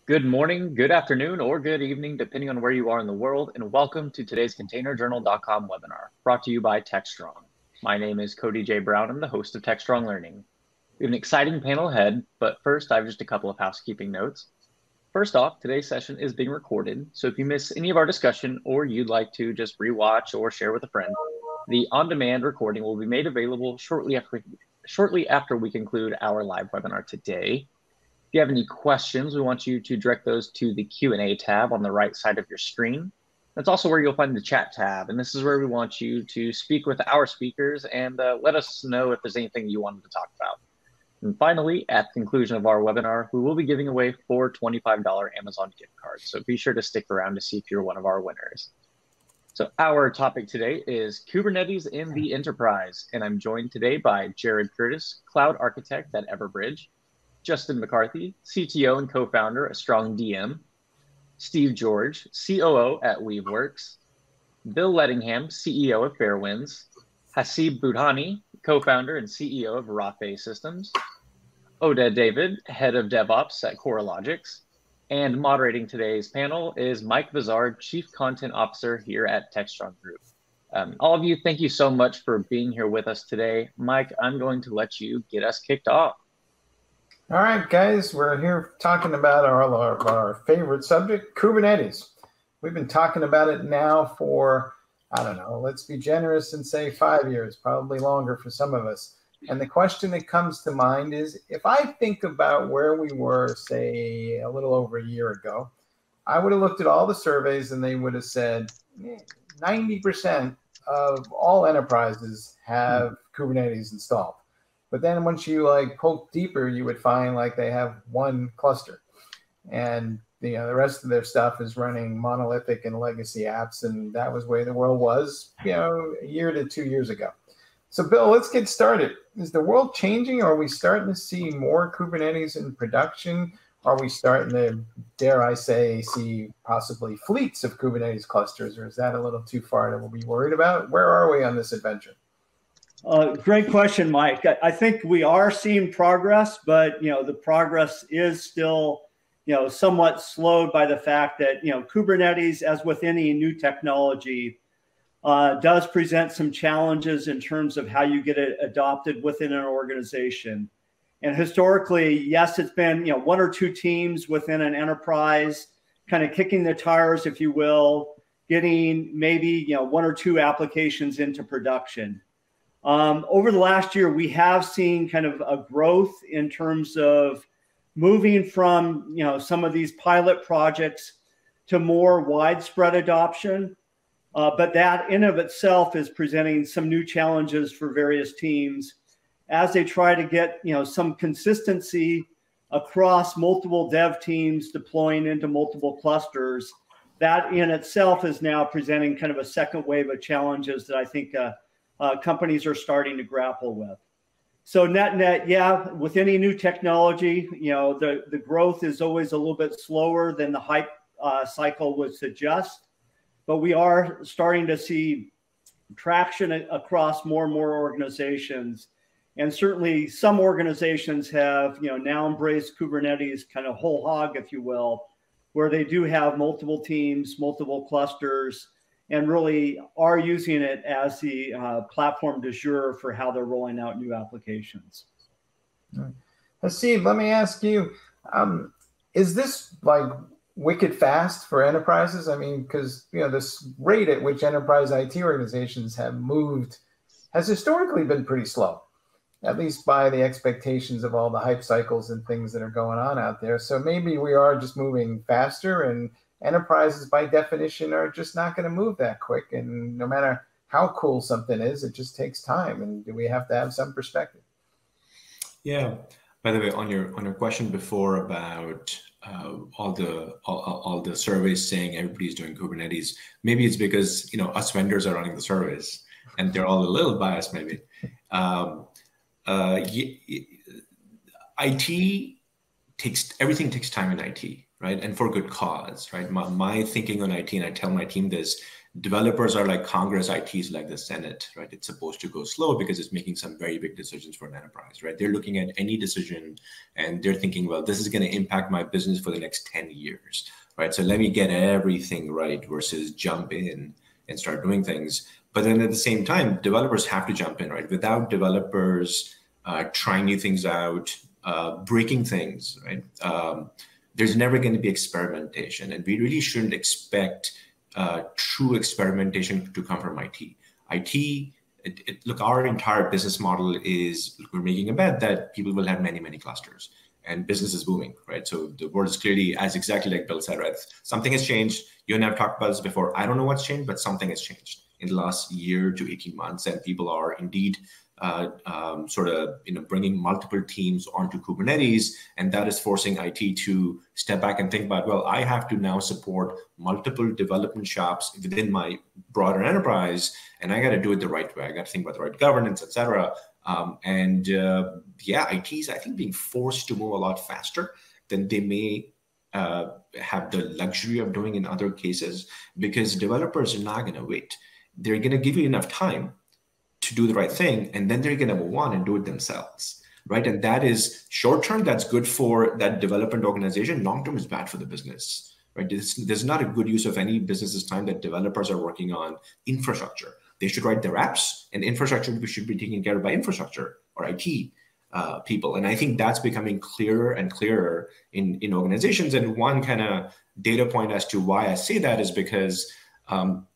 Good morning, good afternoon, or good evening, depending on where you are in the world, and welcome to today's ContainerJournal.com webinar, brought to you by Techstrong. My name is Cody J. Brown. I'm the host of Techstrong Learning. We have an exciting panel ahead, but first I have just a couple of housekeeping notes. First off, today's session is being recorded, so if you miss any of our discussion or you'd like to just rewatch or share with a friend, the on-demand recording will be made available shortly after we conclude our live webinar today. If you have any questions, we want you to direct those to the Q&A tab on the right side of your screen. That's also where you'll find the chat tab, and this is where we want you to speak with our speakers and let us know if there's anything you wanted to talk about. And finally, at the conclusion of our webinar, we will be giving away 4 $25 Amazon gift cards, so be sure to stick around to see if you're one of our winners. So our topic today is Kubernetes in the enterprise, and I'm joined today by Jared Curtis, Cloud Architect at Everbridge, Justin McCarthy, CTO and co-founder at Strong DM, Steve George, COO at Weaveworks, Bill Lettingham, CEO of Fairwinds, Hasib Budhani, co-founder and CEO of Rafe Systems, Oded David, head of DevOps at CoreLogix, and moderating today's panel is Mike Vizard, Chief Content Officer here at Techstrong Group. All of you, thank you so much for being here with us today. Mike, I'm going to let you get us kicked off. All right, guys, we're here talking about our favorite subject, Kubernetes. We've been talking about it now for, I don't know, let's be generous and say 5 years, probably longer for some of us. And the question that comes to mind is, if I think about where we were, say, a little over a year ago, I would have looked at all the surveys and they would have said 90% of all enterprises have Kubernetes installed. But then once you poke deeper, you would find they have one cluster, and the rest of their stuff is running monolithic and legacy apps, and that was where the world was, a year to 2 years ago. So Bill, let's get started. Is the world changing? Are we starting to see more Kubernetes in production? Are we starting to, dare I say, see possibly fleets of Kubernetes clusters, or is that a little too far to be worried about? Where are we on this adventure? Great question, Mike. I think we are seeing progress, but the progress is still somewhat slowed by the fact that Kubernetes, as with any new technology, does present some challenges in terms of how you get it adopted within an organization. And historically, yes, it's been 1 or 2 teams within an enterprise, kind of kicking the tires, if you will, getting maybe 1 or 2 applications into production. Over the last year, we have seen kind of a growth in terms of moving from some of these pilot projects to more widespread adoption. But that in of itself is presenting some new challenges for various teams as they try to get some consistency across multiple dev teams deploying into multiple clusters. That in itself is now presenting kind of a second wave of challenges that I think companies are starting to grapple with. So net, yeah, with any new technology, the growth is always a little bit slower than the hype cycle would suggest. But we are starting to see traction across more and more organizations. And certainly some organizations have now embraced Kubernetes kind of whole hog, if you will, where they do have multiple teams, multiple clusters, and really are using it as the platform du jour for how they're rolling out new applications. Hasib, let me ask you, is this wicked fast for enterprises? I mean, because this rate at which enterprise IT organizations have moved has historically been pretty slow, at least by the expectations of all the hype cycles and things that are going on out there. So maybe we are just moving faster, and enterprises, by definition, are just not going to move that quick. And no matter how cool something is, it just takes time. And do we have to have some perspective? Yeah. By the way, on your question before about all the surveys saying everybody's doing Kubernetes, maybe it's because us vendors are running the surveys and they're all a little biased, maybe. Everything takes time in IT. Right? And for good cause, right? My thinking on IT, and I tell my team this, developers are like Congress, IT is like the Senate, right? It's supposed to go slow because it's making some very big decisions for an enterprise, right? They're looking at any decision and they're thinking, well, this is going to impact my business for the next 10 years, right? So let me get everything right versus jump in and start doing things. But then at the same time, developers have to jump in, right? Without developers trying new things out, breaking things, right? There's never going to be experimentation. And we really shouldn't expect true experimentation to come from IT. Look, our entire business model is we're making a bet that people will have many, many clusters and business is booming, right? So the world is clearly, as exactly like Bill said, right? Something has changed. You and I have talked about this before. I don't know what's changed, but something has changed in the last year to 18 months. And people are indeed sort of bringing multiple teams onto Kubernetes, and that is forcing IT to step back and think about, well, I have to now support multiple development shops within my broader enterprise, and I got to do it the right way. I got to think about the right governance, etc. Yeah, IT is, I think, being forced to move a lot faster than they may have the luxury of doing in other cases, because developers are not going to wait. They're going to give you enough time to do the right thing, and then they're going to move on and do it themselves, right? And that is short term, that's good for that development organization. Long term is bad for the business, right? There's not a good use of any business's time that developers are working on infrastructure. They should write their apps, and infrastructure should be taken care of by infrastructure or IT people. And I think that's becoming clearer and clearer in organizations. And one kind of data point as to why I say that is because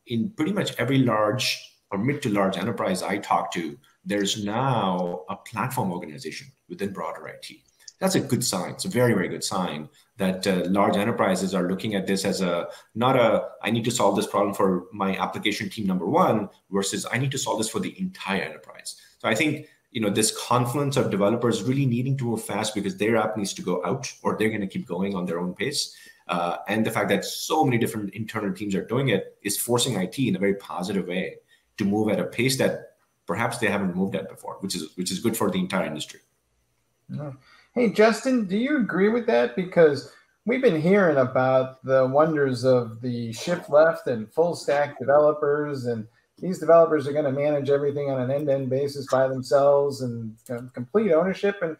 in pretty much every large or mid to large enterprise I talk to, there's now a platform organization within broader IT. That's a good sign. It's a very, very good sign that large enterprises are looking at this as I need to solve this problem for my application team number one versus I need to solve this for the entire enterprise. So I think this confluence of developers really needing to move fast because their app needs to go out or they're going to keep going on their own pace. And the fact that so many different internal teams are doing it is forcing IT in a very positive way to move at a pace that perhaps they haven't moved at before, which is good for the entire industry. Hey, Justin, do you agree with that? Because we've been hearing about the wonders of the shift left and full stack developers, and these developers are going to manage everything on an end-to-end basis by themselves and complete ownership. And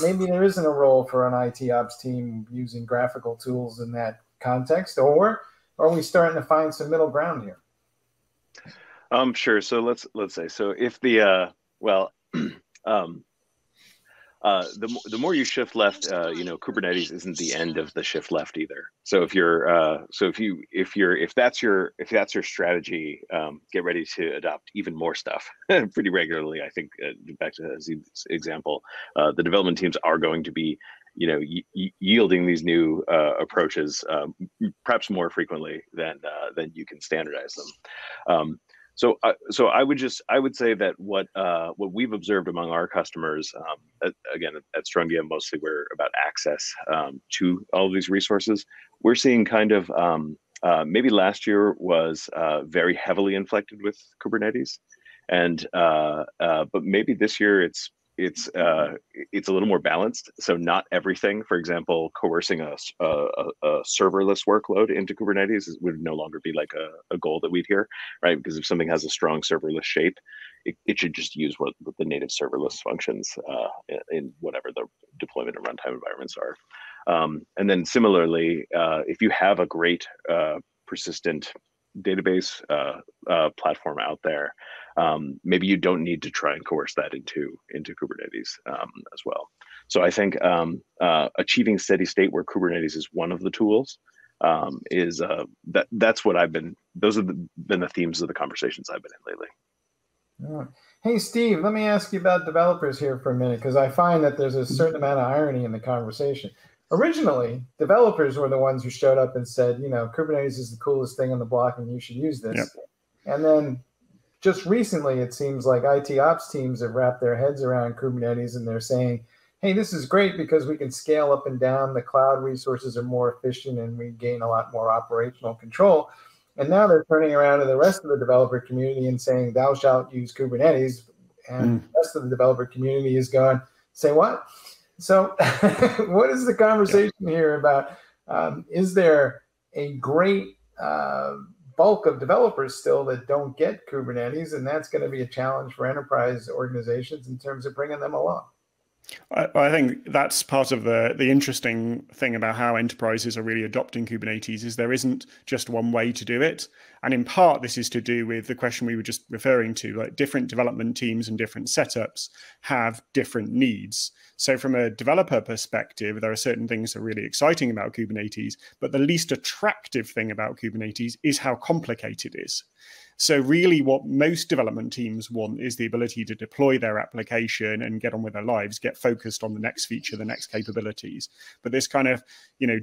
maybe there isn't a role for an IT ops team using graphical tools in that context, or are we starting to find some middle ground here? Sure. So let's say, so if the the more you shift left, Kubernetes isn't the end of the shift left either. So if that's your strategy, get ready to adopt even more stuff pretty regularly. I think back to Aziz's example, the development teams are going to be yielding these new approaches perhaps more frequently than you can standardize them. So I would say that what we've observed among our customers, again at StrongDM mostly we're about access to all of these resources. We're seeing kind of maybe last year was very heavily inflected with Kubernetes, and but maybe this year it's a little more balanced. So not everything, for example, coercing a serverless workload into Kubernetes would no longer be like a goal that we'd hear, right? Because if something has a strong serverless shape, it should just use what the native serverless functions in whatever the deployment and runtime environments are. And then similarly, if you have a great persistent database platform out there, maybe you don't need to try and coerce that into Kubernetes as well. So I think achieving steady state where Kubernetes is one of the tools is that's what those have been the themes of the conversations I've been in lately. All right. Hey, Steve, let me ask you about developers here for a minute, because I find that there's a certain amount of irony in the conversation. Originally, developers were the ones who showed up and said, Kubernetes is the coolest thing on the block and you should use this. Yep. And then just recently, it seems like IT ops teams have wrapped their heads around Kubernetes and they're saying, hey, this is great because we can scale up and down. The cloud resources are more efficient and we gain a lot more operational control. And now they're turning around to the rest of the developer community and saying, thou shalt use Kubernetes. And the rest of the developer community is going, say what? So what is the conversation here about? Is there a great bulk of developers still that don't get Kubernetes, and that's going to be a challenge for enterprise organizations in terms of bringing them along. I think that's part of the interesting thing about how enterprises are really adopting Kubernetes is there isn't just one way to do it. And in part, this is to do with the question we were just referring to, like different development teams and different setups have different needs. So from a developer perspective, there are certain things that are really exciting about Kubernetes, but the least attractive thing about Kubernetes is how complicated it is. So really what most development teams want is the ability to deploy their application and get on with their lives, get focused on the next feature, the next capabilities. But this kind of,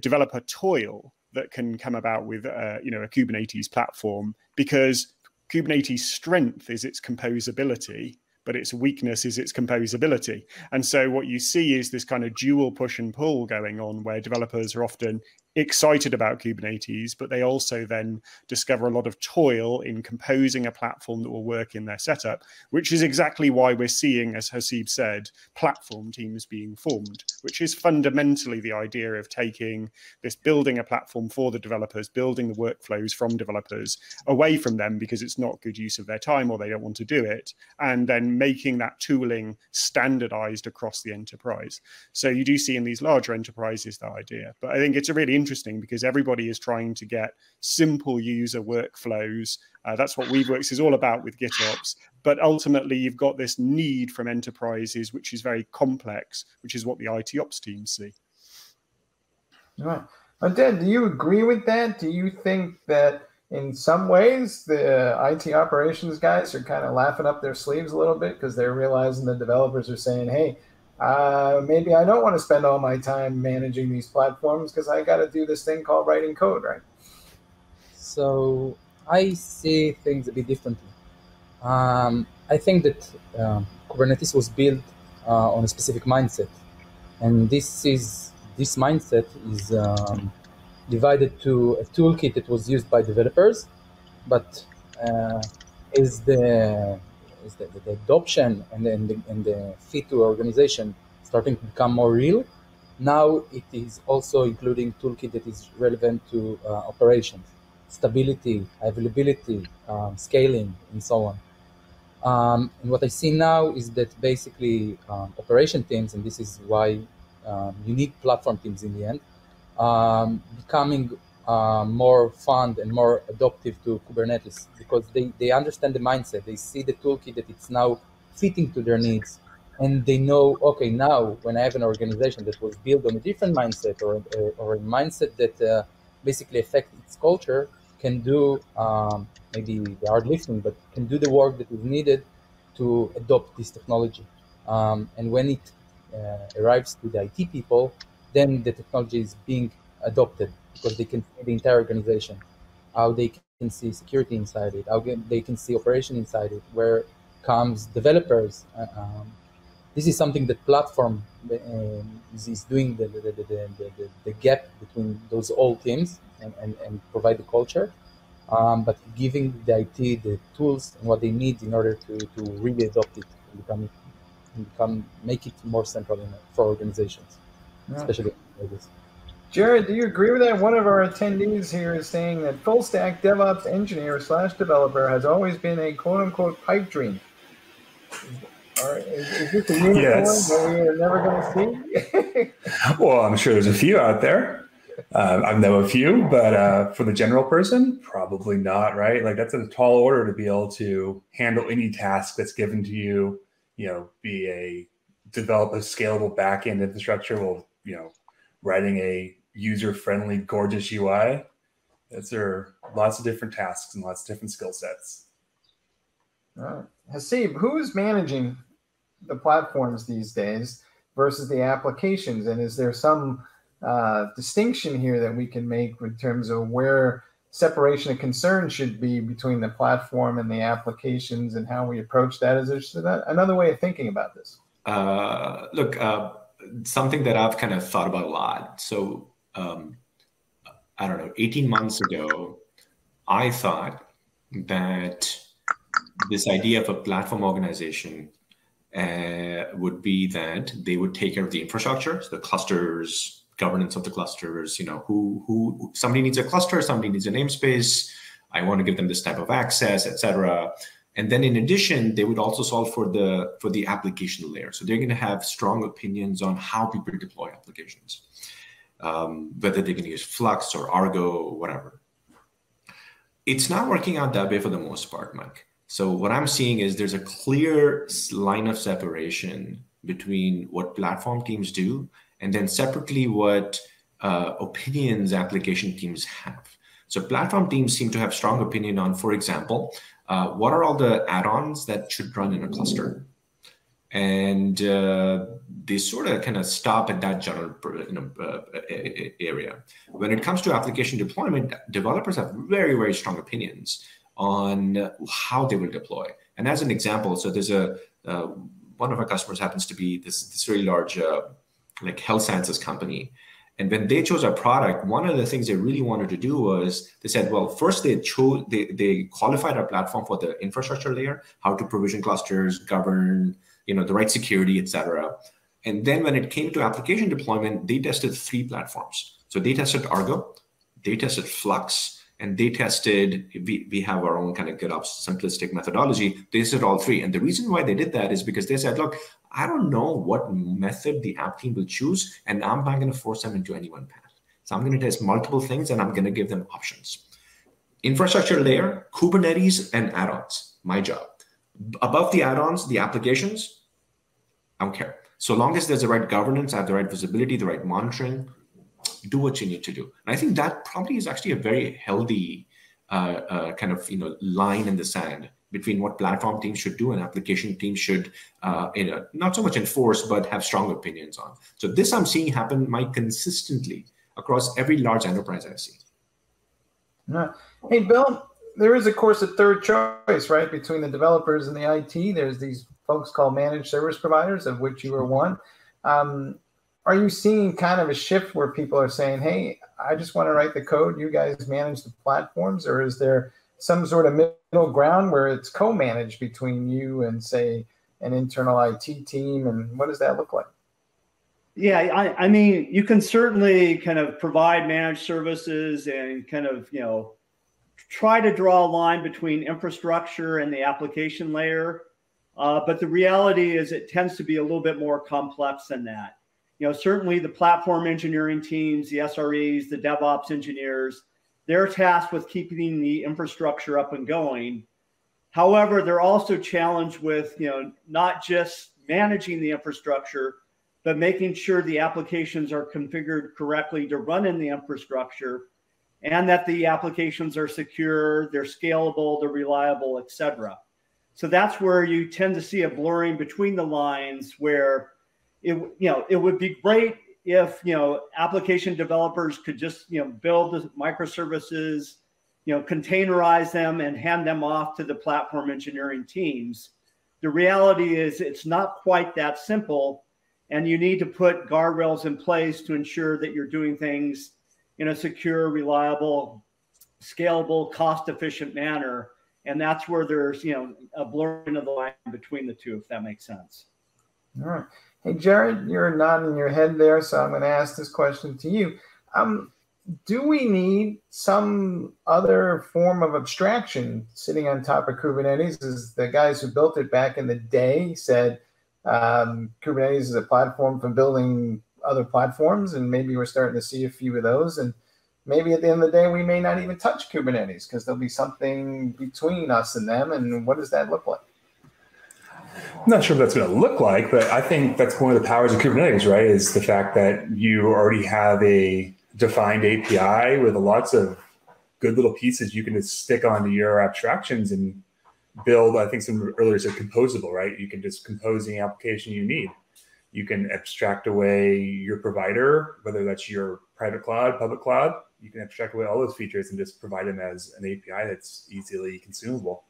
developer toil that can come about with, a Kubernetes platform, because Kubernetes' strength is its composability, but its weakness is its composability. And so what you see is this kind of dual push and pull going on where developers are often excited about Kubernetes, but they also then discover a lot of toil in composing a platform that will work in their setup, which is exactly why we're seeing, as Haseeb said, platform teams being formed, which is fundamentally the idea of taking this, building a platform for the developers, building the workflows from developers away from them because it's not good use of their time or they don't want to do it, and then making that tooling standardized across the enterprise. So you do see in these larger enterprises that idea, but I think it's a really interesting because everybody is trying to get simple user workflows. That's what Weaveworks is all about with Git Ops. But ultimately, you've got this need from enterprises, which is very complex, which is what the IT ops teams see. All right. Oded, do you agree with that? Do you think that in some ways the IT operations guys are kind of laughing up their sleeves a little bit because they're realizing the developers are saying, hey, maybe I don't want to spend all my time managing these platforms because I got to do this thing called writing code, right? So I see things a bit differently. I think that Kubernetes was built on a specific mindset, and this mindset is divided to a toolkit that was used by developers, but as the adoption and the fit to organization starting to become more real, now it is also including toolkit that is relevant to operations, stability, availability, scaling, and so on. And what I see now is that basically operation teams, and this is why you need platform teams in the end, becoming more fond and more adaptive to Kubernetes because they understand the mindset. They see the toolkit that it's now fitting to their needs. And they know, okay, now when I have an organization that was built on a different mindset or a mindset that basically affects its culture, can do maybe the hard lifting, but can do the work that is needed to adopt this technology. And when it arrives to the IT people, then the technology is being adopted because they can see the entire organization, how they can see security inside it, how they can see operation inside it, where comes developers. This is something that platform is doing the gap between those old teams and provide the culture, but giving the IT the tools and what they need in order to really adopt it and make it more central for organizations, especially like this. Jared, do you agree with that? One of our attendees here is saying that full-stack DevOps Engineer / developer has always been a quote-unquote pipe dream. Is this a unicorn that we are never going to see? Well, I'm sure there's a few out there. I know a few, but for the general person, probably not, right? Like that's a tall order to be able to handle any task that's given to you, develop a scalable backend infrastructure while, writing a user-friendly, gorgeous UI. There are lots of different tasks and lots of different skill sets. Haseeb, who's managing the platforms these days versus the applications? And is there some distinction here that we can make in terms of where separation of concern should be between the platform and the applications and how we approach that? Is there another way of thinking about this? Something that I've kind of thought about a lot. So, 18 months ago, I thought that this idea of a platform organization would be that they would take care of the infrastructure, so the clusters, governance of the clusters, who somebody needs a cluster, somebody needs a namespace. I want to give them this type of access, etc. And then in addition, they would also solve for the application layer. So they're going to have strong opinions on how people deploy applications, whether they can use Flux or Argo or whatever. It's not working out that way for the most part, Mike. So what I'm seeing is there's a clear line of separation between what platform teams do and then separately what opinions application teams have. So platform teams seem to have strong opinion on, for example, what are all the add-ons that should run in a cluster? And they sort of kind of stop at that general area. When it comes to application deployment, developers have very, very strong opinions on how they will deploy. And as an example, so there's one of our customers happens to be this really large like health sciences company. And when they chose our product, one of the things they really wanted to do was they said, well, first they qualified our platform for the infrastructure layer, how to provision clusters, govern, the right security, et cetera. And then when it came to application deployment, they tested 3 platforms. So they tested Argo, they tested Flux, and they tested, we have our own kind of Git Ops simplistic methodology. They tested all 3. And the reason why they did that is because they said, look, I don't know what method the app team will choose, and I'm not going to force them into any one path. So I'm going to test multiple things, and I'm going to give them options. Infrastructure layer, Kubernetes, and add-ons, my job. Above the add-ons, the applications, I don't care. So long as there's the right governance, I have the right visibility, the right monitoring, do what you need to do. And I think that probably is actually a very healthy kind of line in the sand between what platform teams should do and application teams should not so much enforce, but have strong opinions on. So this I'm seeing happen, Mike, consistently across every large enterprise I see. Hey, Bill, there is, of course, a third choice, right, between the developers and the IT. There's these folks called managed service providers, of which you are one. Are you seeing kind of a shift where people are saying, hey, I just want to write the code, you guys manage the platforms? Or is there some sort of middle ground where it's co-managed between you and, say, an internal IT team? And what does that look like? Yeah, I mean, you can certainly kind of provide managed services and kind of, try to draw a line between infrastructure and the application layer. But the reality is it tends to be a little bit more complex than that. Certainly the platform engineering teams, the SREs, the DevOps engineers, they're tasked with keeping the infrastructure up and going. However, they're also challenged with, not just managing the infrastructure, but making sure the applications are configured correctly to run in the infrastructure, and that the applications are secure, they're scalable, they're reliable, et cetera. So that's where you tend to see a blurring between the lines where it would be great if, application developers could just, build the microservices, containerize them and hand them off to the platform engineering teams. The reality is it's not quite that simple, and you need to put guardrails in place to ensure that you're doing things in a secure, reliable, scalable, cost-efficient manner. And that's where there's, a blurring of the line between the two, if that makes sense. All right. Hey, Jared, you're nodding your head there, so I'm going to ask this question to you. Do we need some other form of abstraction sitting on top of Kubernetes? As the guys who built it back in the day said, Kubernetes is a platform for building other platforms, and maybe we're starting to see a few of those. And maybe at the end of the day, we may not even touch Kubernetes because there'll be something between us and them. And what does that look like? I'm not sure what that's going to look like, but I think that's one of the powers of Kubernetes, right? Is the fact that you already have a defined API with lots of good little pieces you can just stick onto your abstractions and build. I think some earlier said composable, right? You can just compose the application you need. You can abstract away your provider, whether that's your private cloud, public cloud. You can abstract away all those features and just provide them as an API that's easily consumable.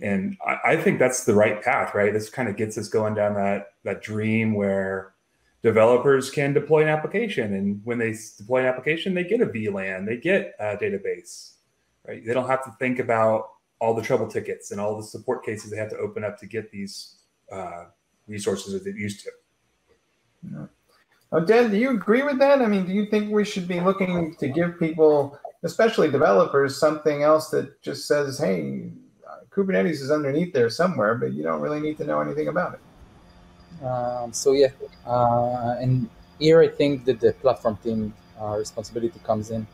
And I think that's the right path, right? This kind of gets us going down that dream where developers can deploy an application. And when they deploy an application, they get a VLAN, they get a database, right? They don't have to think about all the trouble tickets and all the support cases they have to open up to get these resources that they're used to. Yeah. Oh, Dan, do you agree with that? I mean, do you think we should be looking to give people especially developers, something else that just says, hey, Kubernetes is underneath there somewhere, but you don't really need to know anything about it. And here I think that the platform team responsibility comes in.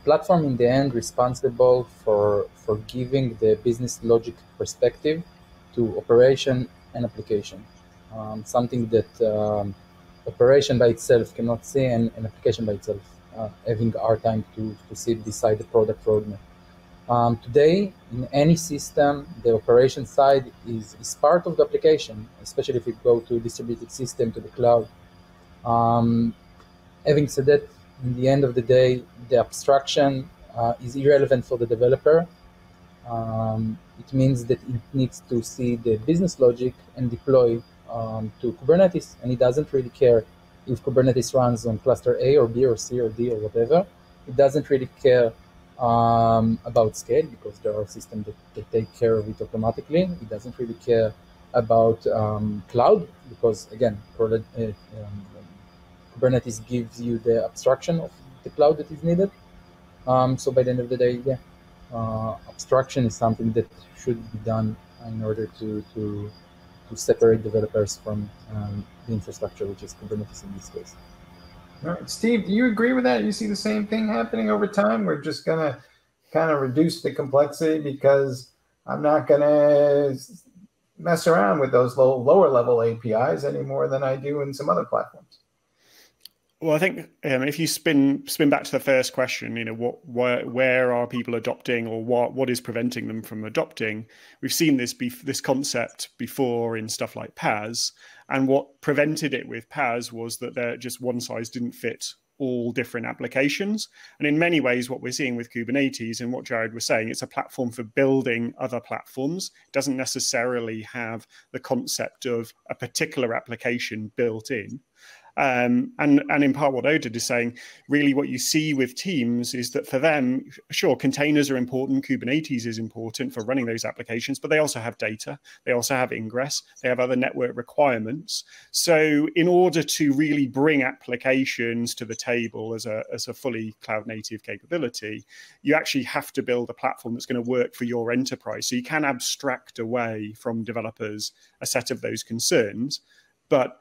Platform in the end responsible for giving the business logic perspective to operation and application. Something that operation by itself cannot see, and application by itself having a hard time to sit beside the product roadmap. Today, in any system, the operation side is part of the application, especially if you go to distributed system, to the cloud. Having said that, in the end of the day, the abstraction is irrelevant for the developer. It means that it needs to see the business logic and deploy to Kubernetes, and it doesn't really care if Kubernetes runs on cluster A or B or C or D or whatever. It doesn't really care about scale, because there are systems that take care of it automatically. It doesn't really care about cloud, because again, Kubernetes gives you the abstraction of the cloud that is needed. So by the end of the day, abstraction is something that should be done in order to separate developers from the infrastructure, which is Kubernetes in this case. All right, Steve, do you agree with that? You see the same thing happening over time? We're just going to kind of reduce the complexity because I'm not going to mess around with those lower level APIs any more than I do in some other platforms. Well, I think if you spin back to the first question, where are people adopting, or what is preventing them from adopting? We've seen this concept before in stuff like PaaS, and what prevented it with PaaS was that just one size didn't fit all different applications. And in many ways, what we're seeing with Kubernetes and what Jared was saying, it's a platform for building other platforms. It doesn't necessarily have the concept of a particular application built in. And in part what Oded is saying, really what you see with teams is that for them, sure, containers are important, Kubernetes is important for running those applications, but they also have data, they also have ingress, they have other network requirements. So in order to really bring applications to the table as a fully cloud native capability, you actually have to build a platform that's going to work for your enterprise. So you can abstract away from developers a set of those concerns, but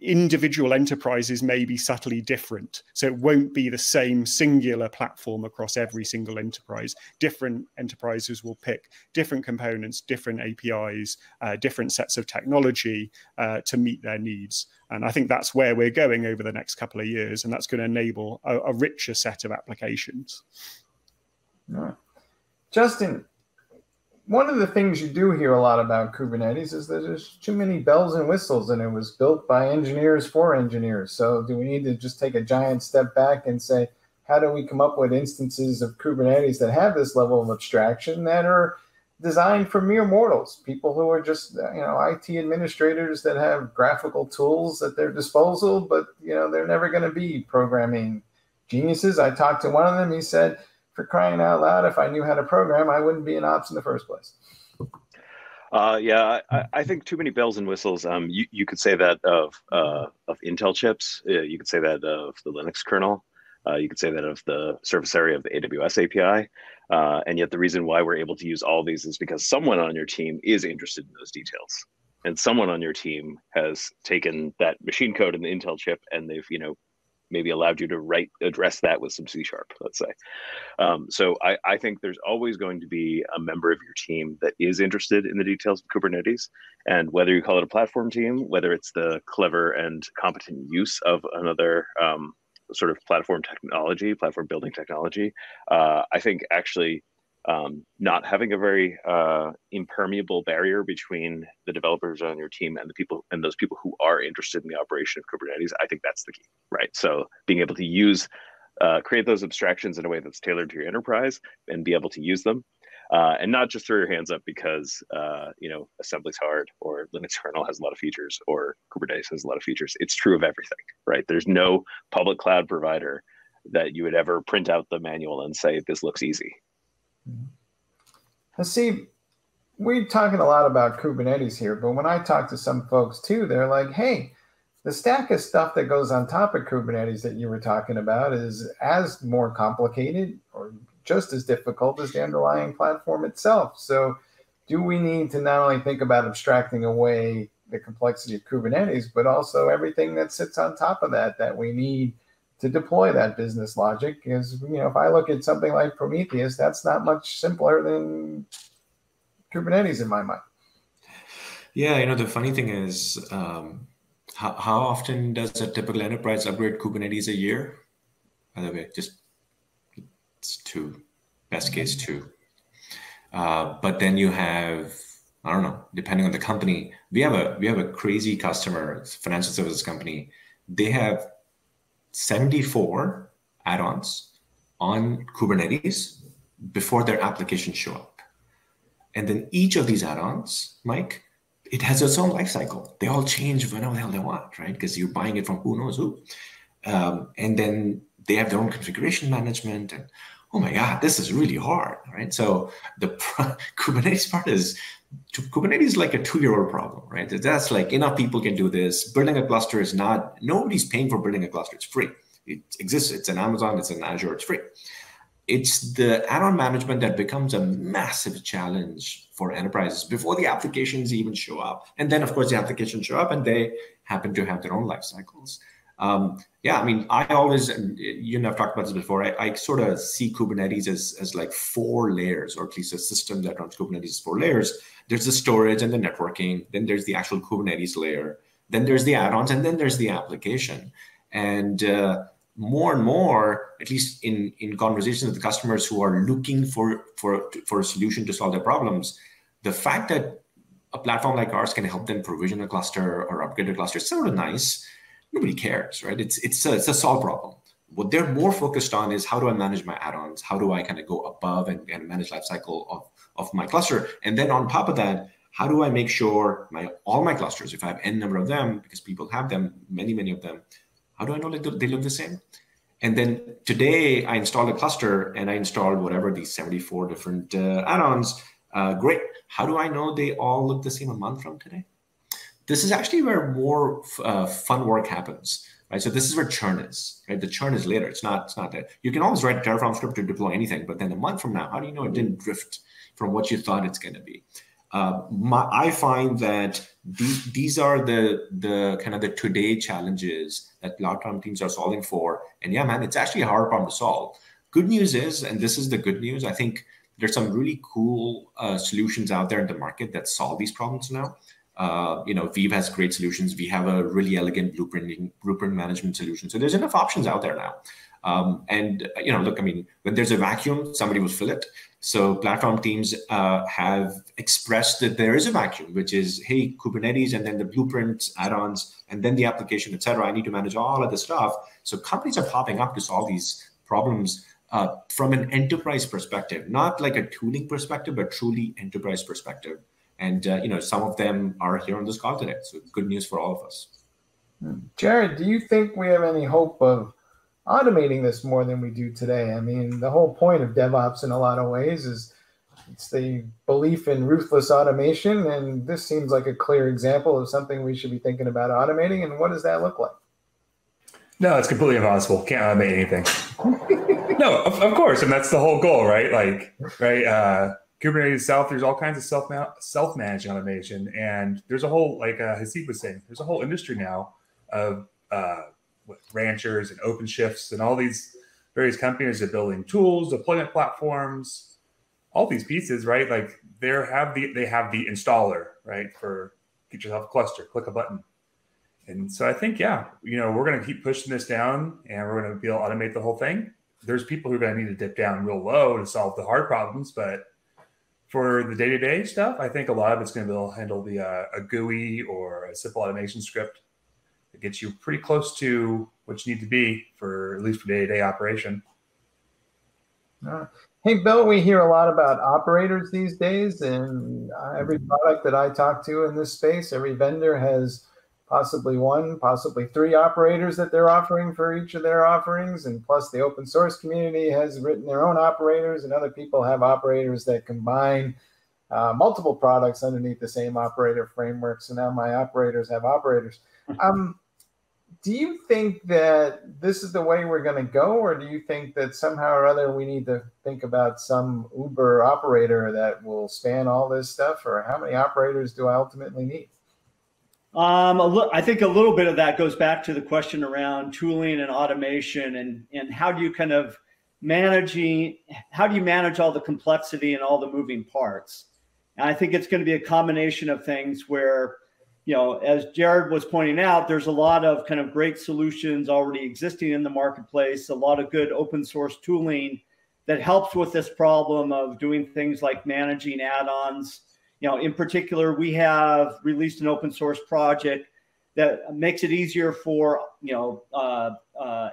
individual enterprises may be subtly different. So it won't be the same singular platform across every single enterprise. Different enterprises will pick different components, different APIs, different sets of technology to meet their needs. And I think that's where we're going over the next couple of years. And that's going to enable a richer set of applications. All right. Justin, one of the things you do hear a lot about Kubernetes is that there's too many bells and whistles, and it was built by engineers for engineers. So do we need to just take a giant step back and say, how do we come up with instances of Kubernetes that have this level of abstraction that are designed for mere mortals, people who are just IT administrators that have graphical tools at their disposal, but they're never going to be programming geniuses. I talked to one of them. He said, for crying out loud, if I knew how to program, I wouldn't be in ops in the first place. I think too many bells and whistles. You could say that of Intel chips. You could say that of the Linux kernel. You could say that of the surface area of the AWS API. And yet the reason why we're able to use all of these is because someone on your team is interested in those details. And someone on your team has taken that machine code in the Intel chip and they've, maybe allowed you to address that with some C#, let's say. So I think there's always going to be a member of your team that is interested in the details of Kubernetes. And whether you call it a platform team, whether it's the clever and competent use of another sort of platform building technology, I think actually not having a very impermeable barrier between the developers on your team and those people who are interested in the operation of Kubernetes, I think that's the key, right? So being able to create those abstractions in a way that's tailored to your enterprise and be able to use them, and not just throw your hands up because assembly's hard, or Linux kernel has a lot of features, or Kubernetes has a lot of features. It's true of everything, right? There's no public cloud provider that you would ever print out the manual and say, this looks easy. See, we're talking a lot about Kubernetes here, but when I talk to some folks too, they're like, hey, the stack of stuff that goes on top of Kubernetes that you were talking about is as more complicated or just as difficult as the underlying platform itself. So do we need to not only think about abstracting away the complexity of Kubernetes, but also everything that sits on top of that we need to deploy that business logic? Because, if I look at something like Prometheus, that's not much simpler than Kubernetes in my mind. Yeah, the funny thing is, how often does a typical enterprise upgrade Kubernetes a year? By the way, it's 2, best case 2. But then you have, I don't know, depending on the company, we have a crazy customer, financial services company. They have 74 add-ons on Kubernetes before their applications show up. And then each of these add-ons, Mike, it has its own life cycle. They all change whenever the hell they want, right? Because you're buying it from who knows who. And then they have their own configuration management. And oh my God, this is really hard, right? So the Kubernetes part Kubernetes is like a 2-year-old problem, right? That's like enough people can do this. Building a cluster is not, nobody's paying for building a cluster. It's free. It exists. It's in Amazon. It's in Azure. It's free. It's the add-on management that becomes a massive challenge for enterprises before the applications even show up. And then, of course, the applications show up and they happen to have their own life cycles. Yeah, I mean, I always, you and I've talked about this before, I sort of see Kubernetes as like 4 layers, or at least a system that runs Kubernetes is 4 layers. There's the storage and the networking, then there's the actual Kubernetes layer, then there's the add-ons, and then there's the application. And more and more, at least in conversations with the customers who are looking for a solution to solve their problems, the fact that a platform like ours can help them provision a cluster or upgrade a cluster is sort of nice. Nobody cares, right? It's a solved problem. What they're more focused on is, how do I manage my add-ons? How do I kind of go above and manage lifecycle of my cluster? And then on top of that, how do I make sure all my clusters, if I have n number of them, because people have them, many of them, how do I know that they look the same? And then today I installed a cluster and I installed whatever these 74 different add-ons. Great. How do I know they all look the same a month from today? This is actually where more fun work happens, right? So this is where churn is, right? The churn is later. It's not there. You can always write a Terraform script to deploy anything, but then a month from now, how do you know it didn't drift from what you thought it's going to be? I find that these are the kind of the today challenges that platform teams are solving for. And yeah, man, it's actually a hard problem to solve. Good news is, and this is the good news, I think there's some really cool solutions out there in the market that solve these problems now. Veev has great solutions. We have a really elegant blueprint management solution. So there's enough options out there now. Look, I mean, when there's a vacuum, somebody will fill it. So platform teams have expressed that there is a vacuum, which is, hey, Kubernetes, and then the blueprints, add-ons, and then the application, et cetera. I need to manage all of this stuff. So companies are popping up to solve these problems from an enterprise perspective, not like a tooling perspective, but truly enterprise perspective. And, some of them are here on this call today. So good news for all of us. Jared, do you think we have any hope of automating this more than we do today? I mean, the whole point of DevOps in a lot of ways is it's the belief in ruthless automation. And this seems like a clear example of something we should be thinking about automating. And what does that look like? No, it's completely impossible. Can't automate anything. No, of course. And that's the whole goal, right? Kubernetes itself, there's all kinds of self-managed automation. And there's a whole, like Haseeb was saying, there's a whole industry now of ranchers and OpenShifts and all these various companies are building tools, deployment platforms, all these pieces, right? Like they have the installer, right? For get yourself a cluster, click a button. And so I think, yeah, we're going to keep pushing this down and we're going to be able to automate the whole thing. There's people who are going to need to dip down real low to solve the hard problems, but for the day-to-day stuff, I think a lot of it's going to be able to handle a GUI or a simple automation script that gets you pretty close to what you need to be for, at least for day-to-day operation. Hey, Bill, we hear a lot about operators these days, and every product that I talk to in this space, every vendor has possibly 1, possibly 3 operators that they're offering for each of their offerings. And plus the open source community has written their own operators, and other people have operators that combine multiple products underneath the same operator framework. So now my operators have operators. do you think that this is the way we're going to go, or do you think that somehow or other we need to think about some Uber operator that will span all this stuff, or how many operators do I ultimately need? I think a little bit of that goes back to the question around tooling and automation, and how do you kind of manage all the complexity and all the moving parts? And I think it's going to be a combination of things where, you know, as Jared was pointing out, there's a lot of kind of great solutions already existing in the marketplace, a lot of good open source tooling that helps with this problem of doing things like managing add-ons. You know, in particular, we have released an open source project that makes it easier for, you know,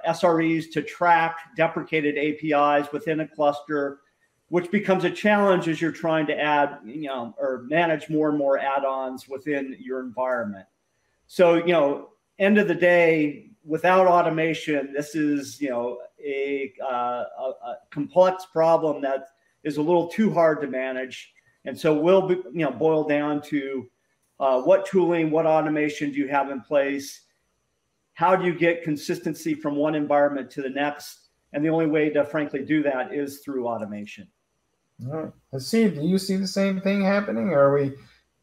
SREs to track deprecated APIs within a cluster, which becomes a challenge as you're trying to add, you know, or manage more and more add-ons within your environment. So, you know, end of the day, without automation, this is, you know, a complex problem that is a little too hard to manage. And so we'll be, you know, boil down to what tooling, what automation do you have in place? How do you get consistency from one environment to the next? And the only way to frankly do that is through automation. All right. Let's see, do you see the same thing happening? Or are we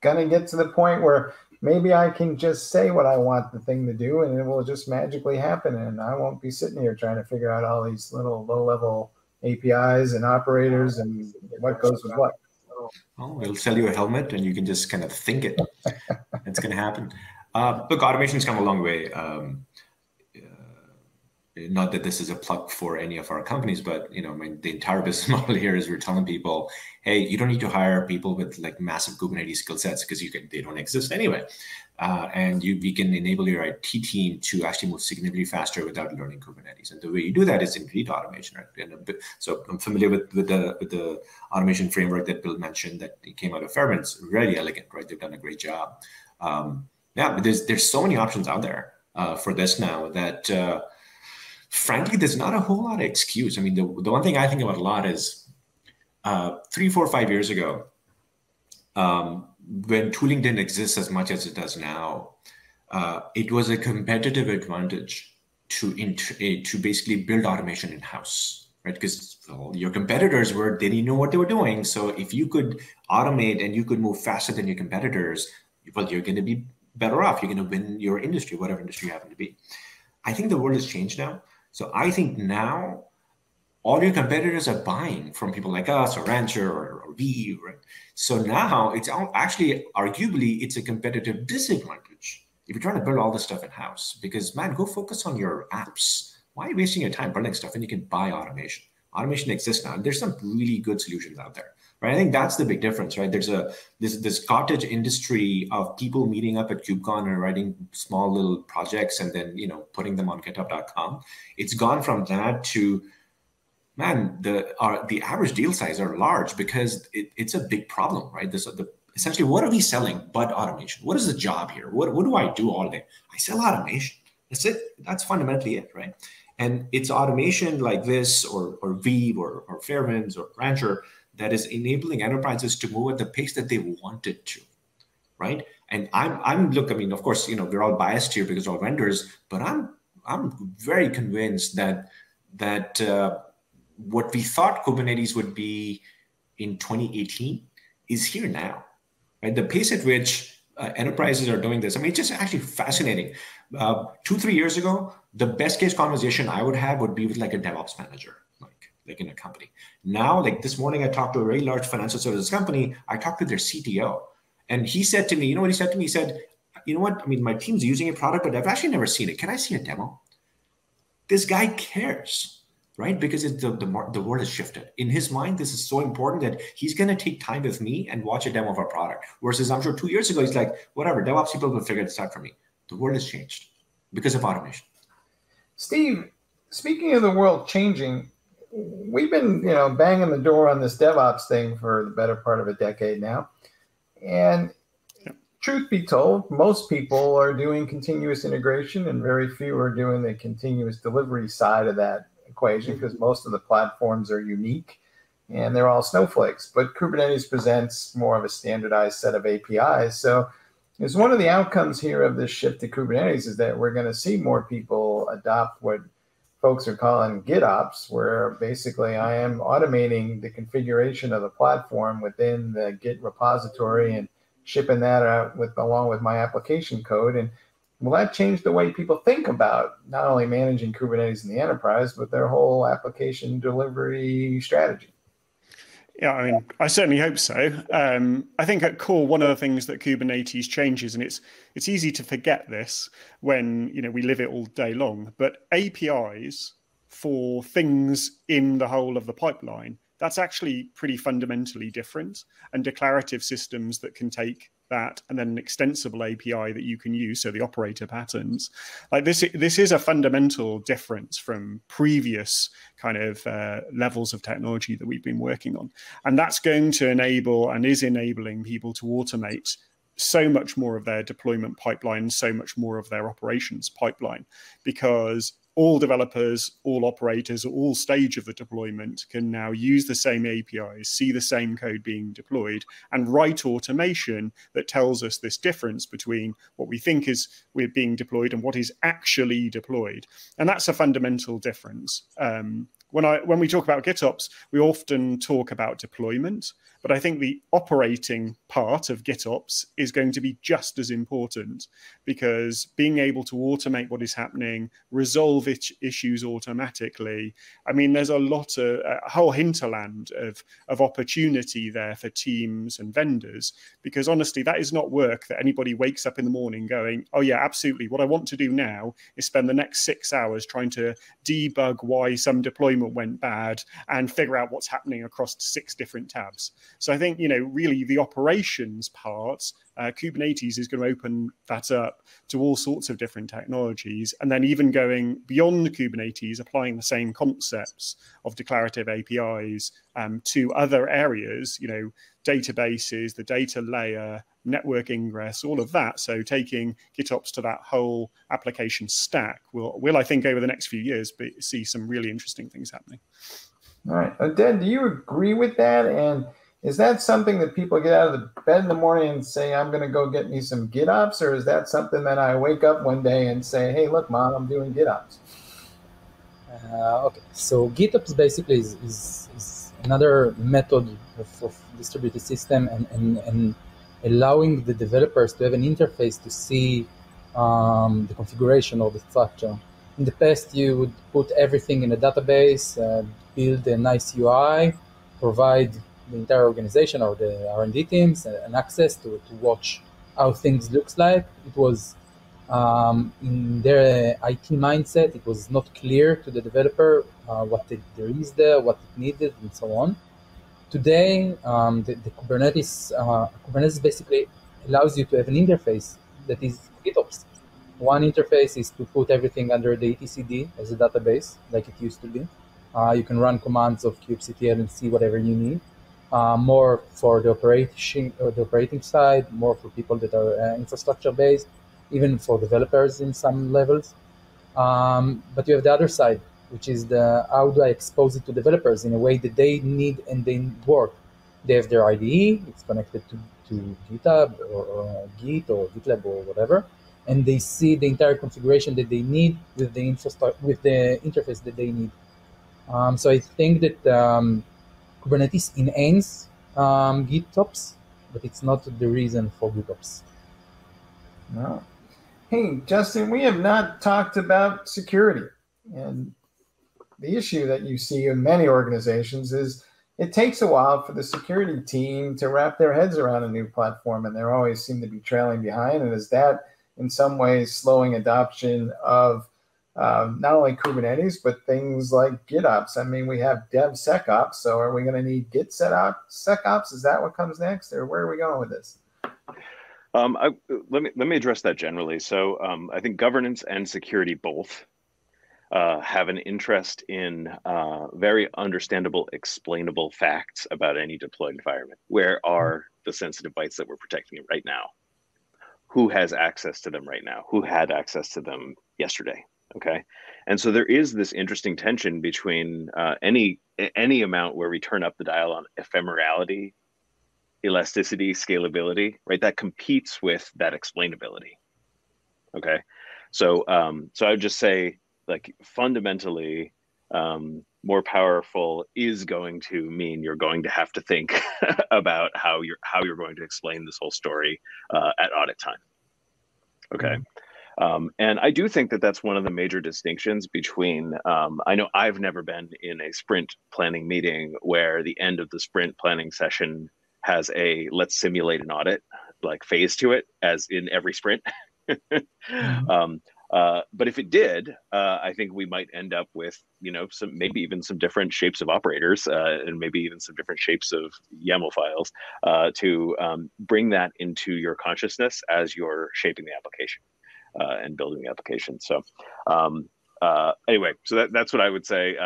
going to get to the point where maybe I can just say what I want the thing to do and it will just magically happen, and I won't be sitting here trying to figure out all these little low-level APIs and operators and what goes with what? Well, we'll sell you a helmet and you can just kind of think it. It's going to happen. Look, automation's come a long way. Not that this is a plug for any of our companies, but, you know, I mean, the entire business model here is we're telling people, hey, you don't need to hire people with like massive Kubernetes skill sets because they don't exist anyway. And we can enable your IT team to actually move significantly faster without learning Kubernetes. And the way you do that is in complete automation. Right? And so I'm familiar with the automation framework that Bill mentioned that came out of Fairbairn. It's really elegant, right? They've done a great job. Yeah, but there's so many options out there for this now that frankly, there's not a whole lot of excuse. I mean, the one thing I think about a lot is 3, 4, 5 years ago, when tooling didn't exist as much as it does now, it was a competitive advantage to basically build automation in-house, right? Because your competitors they didn't know what they were doing. So if you could automate and you could move faster than your competitors, well, you're going to be better off. You're going to win your industry, whatever industry you happen to be. I think the world has changed now. So I think now all your competitors are buying from people like us or Rancher or Weave, right? So now it's actually, arguably, it's a competitive disadvantage if you're trying to build all this stuff in-house, because, man, go focus on your apps. Why are you wasting your time building stuff when you can buy automation? Automation exists now, and there's some really good solutions out there, right? I think that's the big difference, right? There's this cottage industry of people meeting up at KubeCon and writing small little projects and then, you know, putting them on GitHub.com. It's gone from that to, man, the average deal size are large because it's a big problem, right? Essentially, what are we selling but automation? What is the job here? What do I do all day? I sell automation. That's it. That's fundamentally it, right? And it's automation like this or Weave or Fairwinds or Rancher that is enabling enterprises to move at the pace that they want it to, right? And look, I mean, of course, you know, we're all biased here because we're all vendors, but I'm very convinced that what we thought Kubernetes would be in 2018 is here now, right? The pace at which enterprises are doing this, I mean, it's just actually fascinating. 2-3 years ago, the best case conversation I would have would be with like a DevOps manager, like in a company. Now, like this morning, I talked to a very large financial services company. I talked to their CTO, and he said to me, you know what he said to me? He said, you know what? I mean, my team's using a product, but I've actually never seen it. Can I see a demo? This guy cares, right? Because the world has shifted. In his mind, this is so important that he's going to take time with me and watch a demo of our product. Versus I'm sure 2 years ago, he's like, whatever, DevOps people will figure this out for me. The world has changed because of automation. Steve, speaking of the world changing, we've been, you know, banging the door on this DevOps thing for the better part of a decade now. And truth be told, most people are doing continuous integration and very few are doing the continuous delivery side of that equation because most of the platforms are unique and they're all snowflakes. But Kubernetes presents more of a standardized set of APIs. So Because one of the outcomes here of this shift to Kubernetes is that we're going to see more people adopt what folks are calling Git Ops, where basically I am automating the configuration of the platform within the Git repository and shipping that out along with my application code. And will that change the way people think about not only managing Kubernetes in the enterprise, but their whole application delivery strategy? Yeah, I mean, I certainly hope so. I think at core, one of the things that Kubernetes changes, and it's easy to forget this when we live it all day long, but APIs for things in the whole of the pipeline, that's actually pretty fundamentally different. And declarative systems that can take that and then an extensible API that you can use, so the operator patterns, like this is a fundamental difference from previous kind of levels of technology that we've been working on. And that's going to enable and is enabling people to automate so much more of their deployment pipeline, so much more of their operations pipeline, because all developers, all operators, at all stage of the deployment can now use the same APIs, see the same code being deployed, and write automation that tells us this difference between what we think is we're being deployed and what is actually deployed. And that's a fundamental difference. When we talk about Git Ops, we often talk about deployment, but I think the operating part of Git Ops is going to be just as important, because being able to automate what is happening, resolve issues automatically. I mean, there's a whole hinterland of opportunity there for teams and vendors, because honestly, that is not work that anybody wakes up in the morning going, oh yeah, absolutely. What I want to do now is spend the next 6 hours trying to debug why some deployment went bad and figure out what's happening across 6 different tabs. So I think, really the operations part, Kubernetes is going to open that up to all sorts of different technologies. And then even going beyond Kubernetes, applying the same concepts of declarative APIs to other areas, databases, the data layer, network ingress, all of that. So taking GitOps to that whole application stack will I think, over the next few years, see some really interesting things happening. All right. Oded, do you agree with that? And is that something that people get out of the bed in the morning and say, I'm going to go get me some Git Ops? Or is that something that I wake up one day and say, hey, look, Mom, I'm doing Git Ops? Okay, so Git Ops basically is another method of distributed system and allowing the developers to have an interface to see the configuration of the structure. In the past, you would put everything in a database, build a nice UI, provide the entire organization or the R&D teams an access to watch how things looks like. It was in their IT mindset, it was not clear to the developer what there is there, what it needed, and so on. Today, the Kubernetes basically allows you to have an interface that is GitOps. One interface is to put everything under the etcd as a database, like it used to be. You can run commands of kubectl and see whatever you need. More for the operating side, more for people that are infrastructure based, even for developers in some levels. But you have the other side, which is how do I expose it to developers in a way that they need and they work. They have their IDE, it's connected to GitHub or Git or GitLab or whatever, and they see the entire configuration that they need with the interface that they need. So I think that Kubernetes enhances GitOps, but it's not the reason for GitOps. No. Hey, Justin, we have not talked about security. And the issue that you see in many organizations is it takes a while for the security team to wrap their heads around a new platform, and they always seem to be trailing behind. And is that in some ways slowing adoption of not only Kubernetes, but things like GitOps? I mean, we have DevSecOps, so are we going to need GitSecOps? Is that what comes next, or where are we going with this? Let me address that generally. So I think governance and security both have an interest in very understandable, explainable facts about any deployed environment. Where are the sensitive bytes that we're protecting right now? Who has access to them right now? Who had access to them yesterday? Okay, and so there is this interesting tension between any amount where we turn up the dial on ephemerality elasticity, scalability, right? That competes with that explainability. Okay, so so I would just say, like, fundamentally, more powerful is going to mean you're going to have to think about how you're going to explain this whole story at audit time. Okay. And I do think that that's one of the major distinctions between, I know I've never been in a sprint planning meeting where the end of the sprint planning session has a let's simulate an audit like phase to it, as in every sprint. But if it did, I think we might end up with, you know, maybe even some different shapes of operators and maybe even some different shapes of YAML files to bring that into your consciousness as you're shaping the application and building the application. So anyway, so that's what I would say.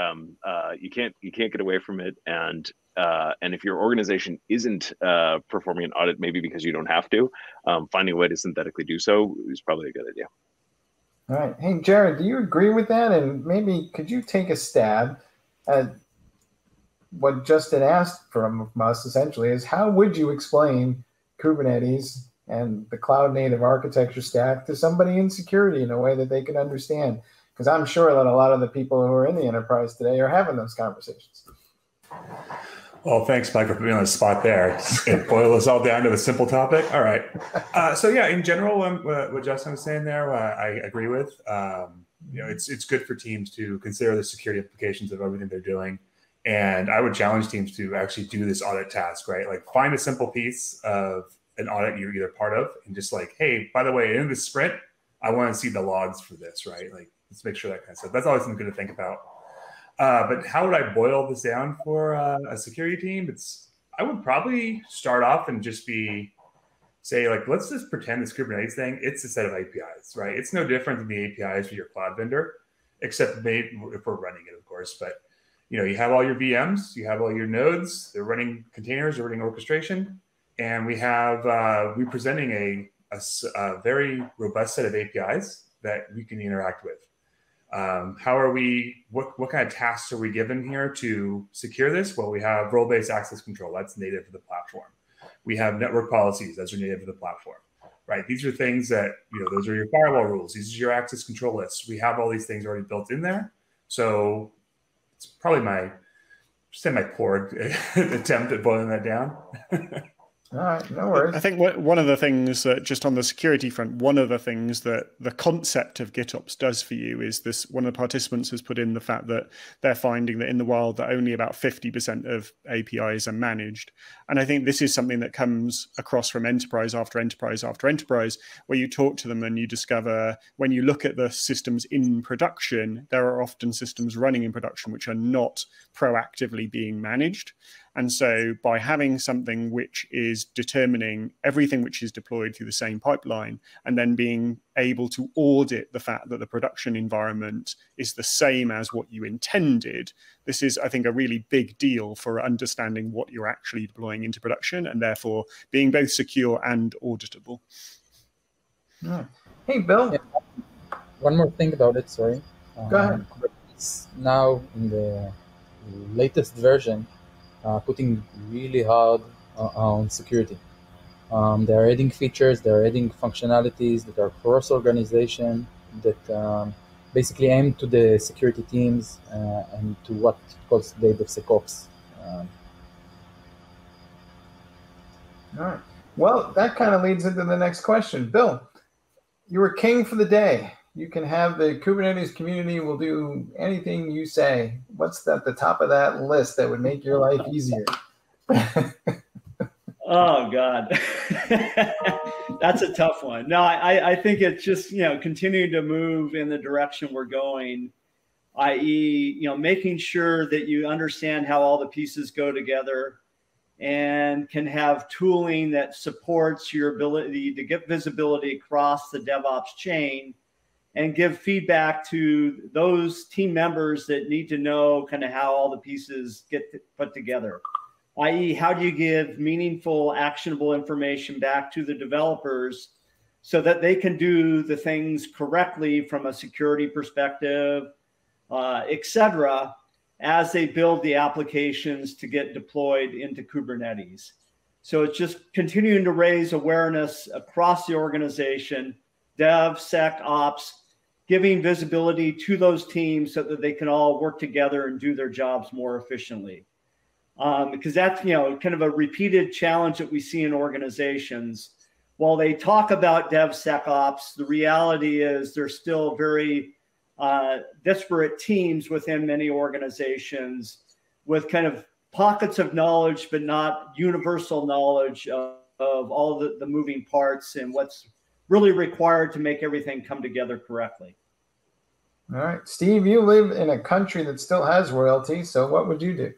You can't get away from it, and if your organization isn't performing an audit, maybe because you don't have to, finding a way to synthetically do so is probably a good idea. All right. Hey, Jared, do you agree with that? And maybe could you take a stab at what Justin asked from us, essentially, is how would you explain Kubernetes and the cloud native architecture stack to somebody in security in a way that they can understand? Because I'm sure that a lot of the people who are in the enterprise today are having those conversations. Well, thanks, Mike, for putting me on the spot there. It boil us all down to a simple topic. All right. So yeah, in general, what Justin was saying there, I agree with. You know, it's good for teams to consider the security implications of everything they're doing. And I would challenge teams to actually do this audit task, right? Like, find a simple piece of an audit you're either part of and just like, hey, by the way, in this sprint, I want to see the logs for this, right? Like, let's make sure that kind of stuff. That's always something good to think about. But how would I boil this down for a security team? I would probably start off and just say, like, let's just pretend this Kubernetes thing, it's a set of APIs, right? It's no different than the APIs for your cloud vendor, except maybe if we're running it, of course. But, you know, you have all your VMs, you have all your nodes, they're running containers, they're running orchestration. And we're presenting a very robust set of APIs that we can interact with. What kind of tasks are we given here to secure this? Well, we have role-based access control. That's native to the platform. We have network policies. Those are native to the platform, right? These are things that, you know, those are your firewall rules. These are your access control lists. We have all these things already built in there. So it's probably my poor attempt at boiling that down. All right, no worries. I think one of the things that, just on the security front, one of the things that the concept of Git Ops does for you is this. One of the participants has put in the fact that they're finding that in the wild that only about 50% of APIs are managed. And I think this is something that comes across from enterprise after enterprise after enterprise, where you talk to them and you discover, when you look at the systems in production, there are often systems running in production which are not proactively being managed. And so by having something which is determining everything which is deployed through the same pipeline, and then being able to audit the fact that the production environment is the same as what you intended, this is, I think, a really big deal for understanding what you're actually deploying into production, and therefore being both secure and auditable. Yeah. Hey, Bill. Yeah. One more thing about it, sorry. Go ahead. It's now in the latest version, putting really hard on security. They're adding features, they're adding functionalities that are cross-organization, that basically aim to the security teams and to what calls DevSecOps. All right. Well, that kind of leads into the next question. Bill, you were king for the day. You can have the Kubernetes community will do anything you say. What's at the top of that list that would make your life easier? Oh, God. That's a tough one. No, I think it's just, you know, continuing to move in the direction we're going, i.e., you know, making sure that you understand how all the pieces go together and can have tooling that supports your ability to get visibility across the DevOps chain and give feedback to those team members that need to know kind of how all the pieces get put together. I.e., how do you give meaningful, actionable information back to the developers so that they can do the things correctly from a security perspective, et cetera, as they build the applications to get deployed into Kubernetes. So it's just continuing to raise awareness across the organization, dev, sec, ops, giving visibility to those teams so that they can all work together and do their jobs more efficiently. Because that's, kind of a repeated challenge that we see in organizations. While they talk about DevSecOps, the reality is there's still very disparate teams within many organizations with kind of pockets of knowledge, but not universal knowledge of all the moving parts and what's really required to make everything come together correctly. All right, Steve, you live in a country that still has royalty, so what would you do?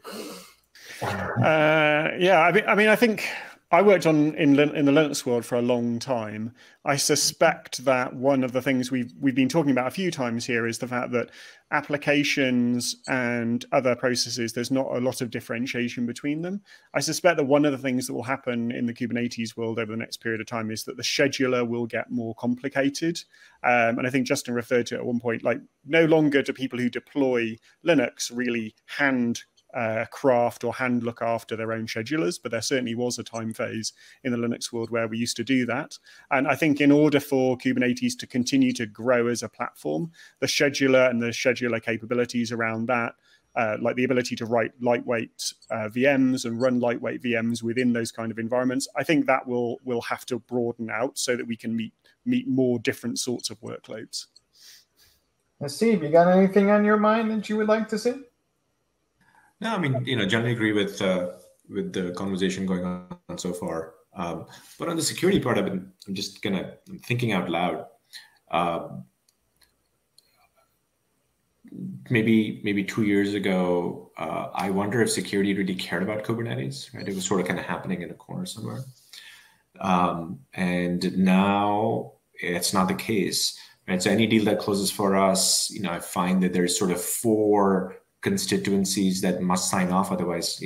Yeah, I mean, I think I worked in the Linux world for a long time. I suspect that one of the things we've been talking about a few times here is the fact that applications and other processes, there's not a lot of differentiation between them. I suspect that one of the things that will happen in the Kubernetes world over the next period of time is that the scheduler will get more complicated. And I think Justin referred to it at one point, like no longer do people who deploy Linux really craft or hand look after their own schedulers, but there certainly was a time phase in the Linux world where we used to do that. And I think in order for Kubernetes to continue to grow as a platform, the scheduler and the scheduler capabilities around that, like the ability to write lightweight VMs and run lightweight VMs within those kind of environments, I think that will have to broaden out so that we can meet more different sorts of workloads. Now, Steve, you got anything on your mind that you would like to see? No, I mean, generally agree with the conversation going on so far. But on the security part, I'm just I'm thinking out loud. Maybe 2 years ago, I wonder if security really cared about Kubernetes, right? It was sort of kind of happening in a corner somewhere. And now it's not the case, right? So any deal that closes for us, I find that there's sort of 4 constituencies that must sign off, otherwise,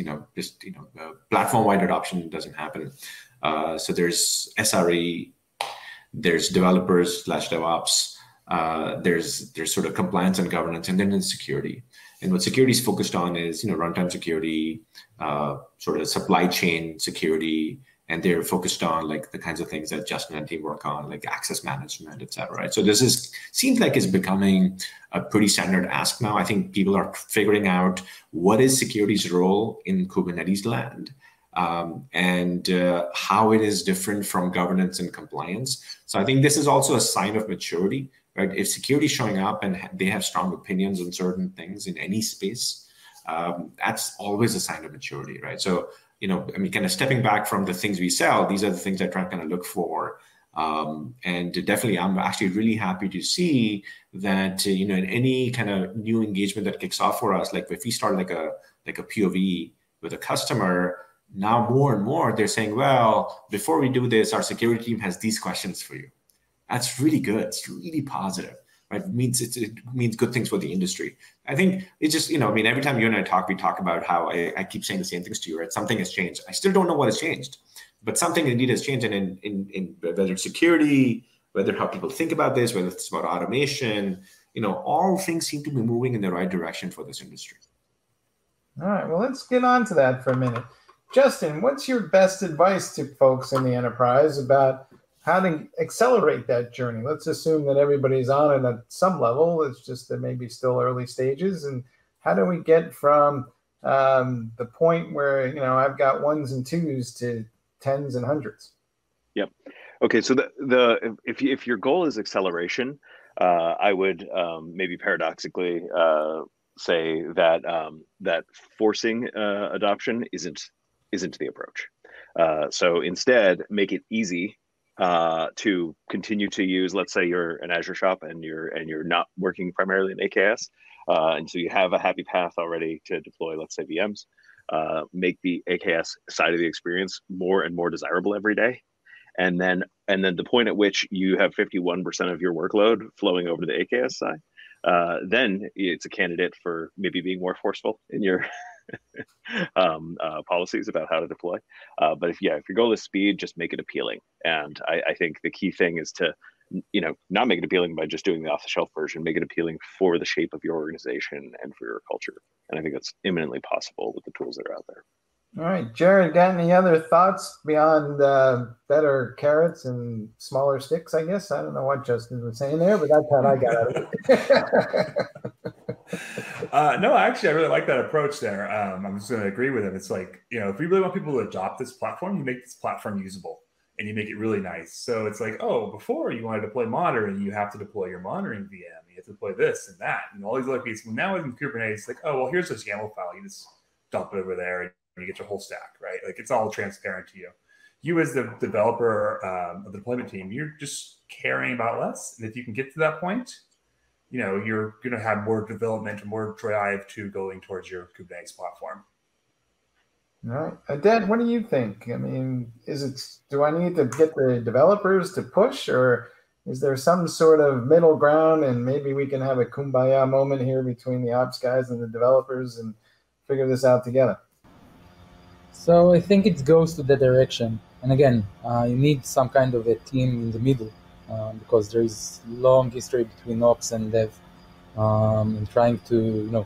platform-wide adoption doesn't happen. So there's SRE, there's developers / DevOps, there's sort of compliance and governance, and then there's security. And what security is focused on is runtime security, sort of supply chain security, and they're focused on like the kinds of things that Justin and team work on, like access management, et cetera. Right? So this seems like it's becoming a pretty standard ask now. I think people are figuring out what is security's role in Kubernetes land, and how it is different from governance and compliance. So I think this is also a sign of maturity, right? If security is showing up and they have strong opinions on certain things in any space, that's always a sign of maturity, right? So kind of stepping back from the things we sell, these are the things I try to kind of look for. And definitely, I'm actually really happy to see that, in any kind of new engagement that kicks off for us, like if we start like a POV with a customer, now more and more they're saying, well, before we do this, our security team has these questions for you. That's really good. It's really positive. Right? It means good things for the industry. I think it's just, every time you and I talk, we talk about how I keep saying the same things to you, right? Something has changed. I still don't know what has changed, but something indeed has changed. And in whether it's security, whether how people think about this, whether it's about automation, all things seem to be moving in the right direction for this industry. All right, well, let's get on to that for a minute. Justin, what's your best advice to folks in the enterprise about how to accelerate that journey? Let's assume that everybody's on it at some level. It's just that maybe still early stages. And how do we get from the point where, I've got 1s and 2s to 10s and 100s? Yep. Okay. So if your goal is acceleration, I would maybe paradoxically say that forcing adoption isn't the approach. So instead, make it easy to continue to use, let's say you're an Azure shop and you're not working primarily in AKS, and so you have a happy path already to deploy, let's say VMs. Make the AKS side of the experience more and more desirable every day, and then the point at which you have 51% of your workload flowing over to the AKS side, then it's a candidate for maybe being more forceful in your policies about how to deploy. But if your goal is speed, just make it appealing. And I think the key thing is to, not make it appealing by just doing the off-the-shelf version, make it appealing for the shape of your organization and for your culture. And I think that's imminently possible with the tools that are out there. All right, Jared, got any other thoughts beyond better carrots and smaller sticks, I guess? I don't know what Justin was saying there, but that's how I got out of it. No, actually, I really like that approach there. I'm just going to agree with him. It's like, if we really want people to adopt this platform, you make this platform usable and you make it really nice. So it's like, oh, before you want to deploy monitoring, you have to deploy your monitoring VM. You have to deploy this and that and all these other pieces. Well, now with Kubernetes, it's like, oh, well, here's this YAML file. You just dump it over there and you get your whole stack, right? Like it's all transparent to you. You as the developer of the deployment team, you're just caring about less. And if you can get to that point, you're going to have more development and more drive to going towards your Kubernetes platform. All right. Dad, what do you think? I mean, do I need to get the developers to push, or is there some sort of middle ground and maybe we can have a kumbaya moment here between the ops guys and the developers and figure this out together? So I think it goes to that direction. And again, you need some kind of a team in the middle because there is long history between ops and dev in trying to,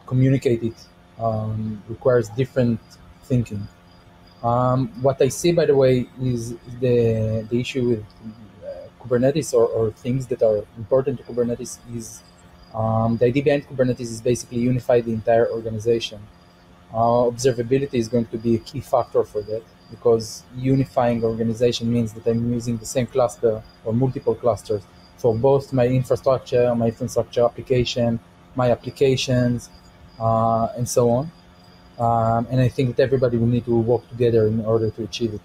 communicate it requires different thinking. What I see, by the way, is the issue with Kubernetes or things that are important to Kubernetes is the idea behind Kubernetes is basically unify the entire organization. Observability is going to be a key factor for that because unifying organization means that I'm using the same cluster or multiple clusters for both my infrastructure application, my applications, and so on. And I think that everybody will need to work together in order to achieve it.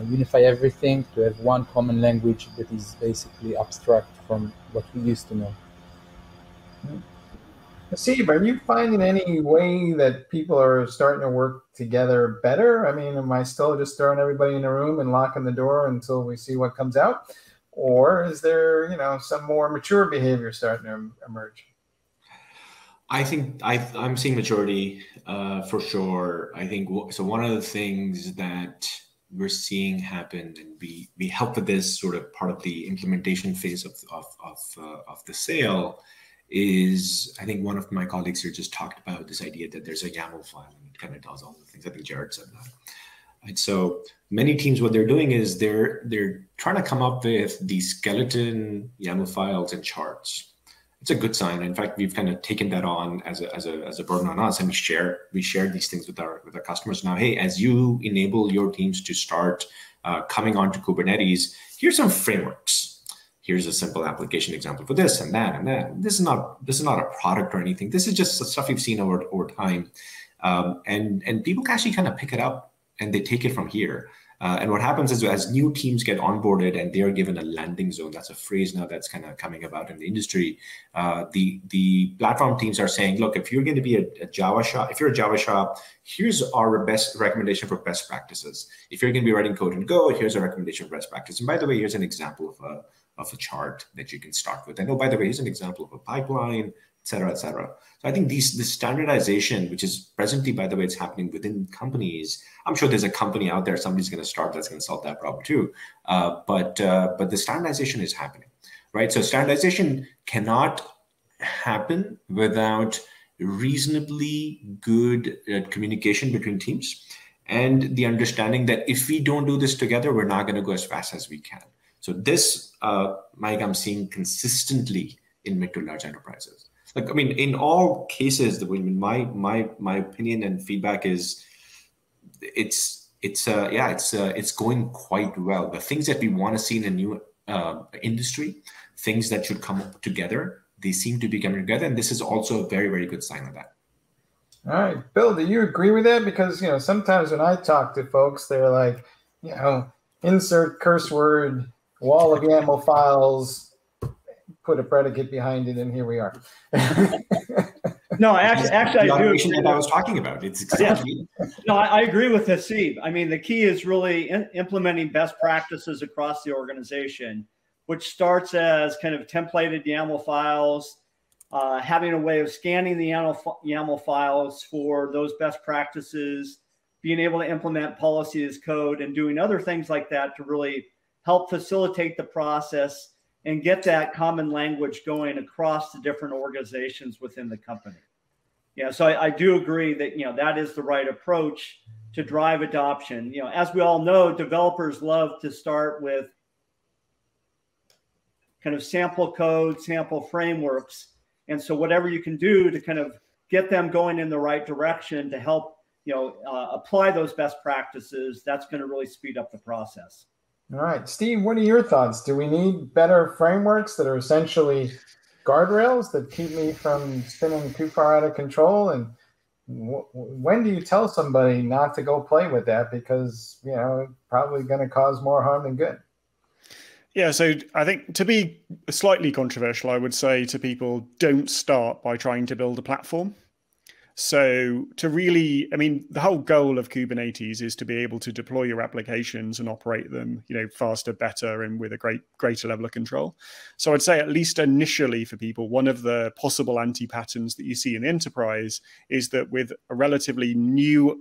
Unify everything to have one common language that is basically abstract from what we used to know. Steve, are you finding any way that people are starting to work together better? I mean, am I still just throwing everybody in a room and locking the door until we see what comes out? Or is there, some more mature behavior starting to emerge? I think I'm seeing maturity for sure. I think so. One of the things that we're seeing happen, and we help with this sort of part of the implementation phase of the sale, is I think one of my colleagues here just talked about this idea that there's a YAML file and it kind of does all the things. I think Jared said that. And so many teams, what they're doing is they're trying to come up with these skeleton YAML files and charts. It's a good sign. In fact, we've kind of taken that on as a burden on us, and we share these things with our customers now. Hey, as you enable your teams to start coming onto Kubernetes, here's some frameworks. Here's a simple application example for this and that and that. This is not a product or anything. This is just stuff we've seen over time, and people can actually kind of pick it up and they take it from here. And what happens is as new teams get onboarded and they're given a landing zone, that's a phrase now that's kind of coming about in the industry. The platform teams are saying, look, if you're going to be a Java shop, if you're a Java shop, here's our best recommendation for best practices. If you're going to be writing code in Go, here's a recommendation for best practice. And by the way, here's an example of a chart that you can start with. And oh, by the way, here's an example of a pipeline, et cetera, et cetera. So I think this standardization, which is presently, by the way, it's happening within companies. I'm sure there's a company out there, somebody's going to start that's going to solve that problem too. But the standardization is happening, right? So standardization cannot happen without reasonably good communication between teams and the understanding that if we don't do this together, we're not going to go as fast as we can. So this, Mike, I'm seeing consistently in mid to large enterprises. Like, I mean, in all cases, my opinion and feedback is it's going quite well. The things that we want to see in a new industry, things that should come together, they seem to be coming together, and this is also a very, very good sign of that. All right, Bill, do you agree with that? Because sometimes when I talk to folks, they're like, insert curse word, wall of YAML files, put a predicate behind it, and here we are. No, actually, I do. That I was talking about. It's exactly. No, I agree with Haseeb. I mean, the key is really implementing best practices across the organization, which starts as kind of templated YAML files, having a way of scanning the YAML files for those best practices, being able to implement policy as code, and doing other things like that to really help facilitate the process and get that common language going across the different organizations within the company. So I do agree that, that is the right approach to drive adoption. As we all know, developers love to start with kind of sample code, sample frameworks. And so whatever you can do to kind of get them going in the right direction to help, apply those best practices, that's going to really speed up the process. All right, Steve, what are your thoughts? Do we need better frameworks that are essentially guardrails that keep me from spinning too far out of control? And when do you tell somebody not to go play with that because, it's probably going to cause more harm than good? Yeah, so I think to be slightly controversial, I would say to people, don't start by trying to build a platform. So to really, the whole goal of Kubernetes is to be able to deploy your applications and operate them, faster, better, and with a greater level of control. So I'd say at least initially for people, one of the possible anti-patterns that you see in the enterprise is that with a relatively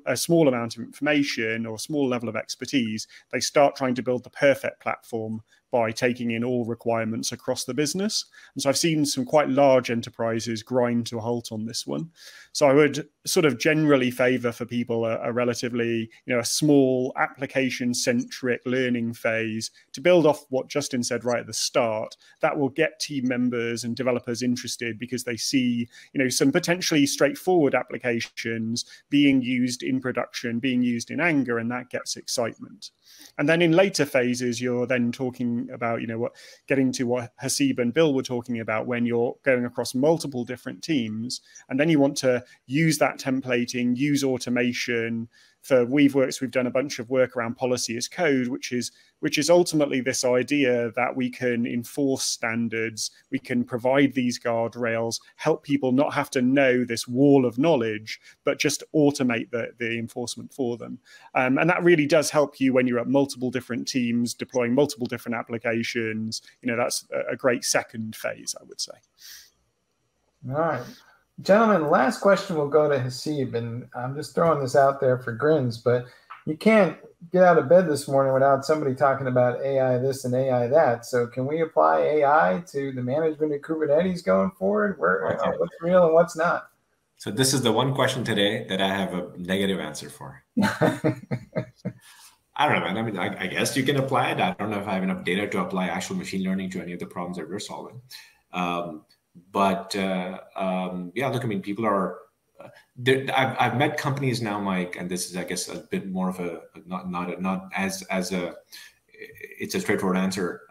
a small amount of information or a small level of expertise, they start trying to build the perfect platform by taking in all requirements across the business. And so I've seen some quite large enterprises grind to a halt on this one. So I would sort of generally favor for people a relatively, a small application-centric learning phase to build off what Justin said right at the start. That will get team members and developers interested because they see, some potentially straightforward applications being used in production, being used in anger, and that gets excitement. And then in later phases, you're then talking about, getting to what Hasib and Bill were talking about when you're going across multiple different teams. And then you want to use that templating, use automation. For Weaveworks, we've done a bunch of work around policy as code, which is ultimately this idea that we can enforce standards, we can provide these guardrails, help people not have to know this wall of knowledge, but just automate the enforcement for them. And that really does help you when you're at multiple different teams, deploying multiple different applications. That's a great second phase, I would say. All right. Gentlemen, last question will go to Hasib, and I'm just throwing this out there for grins, but you can't get out of bed this morning without somebody talking about AI this and AI that. So can we apply AI to the management of Kubernetes going forward? What's real and what's not? So this is the one question today that I have a negative answer for. I don't know, man. I guess you can apply it. I don't know if I have enough data to apply actual machine learning to any of the problems that we're solving. But yeah, look, people are. I've met companies now, Mike, and this is, I guess, a bit more of a not as a. It's a straightforward answer.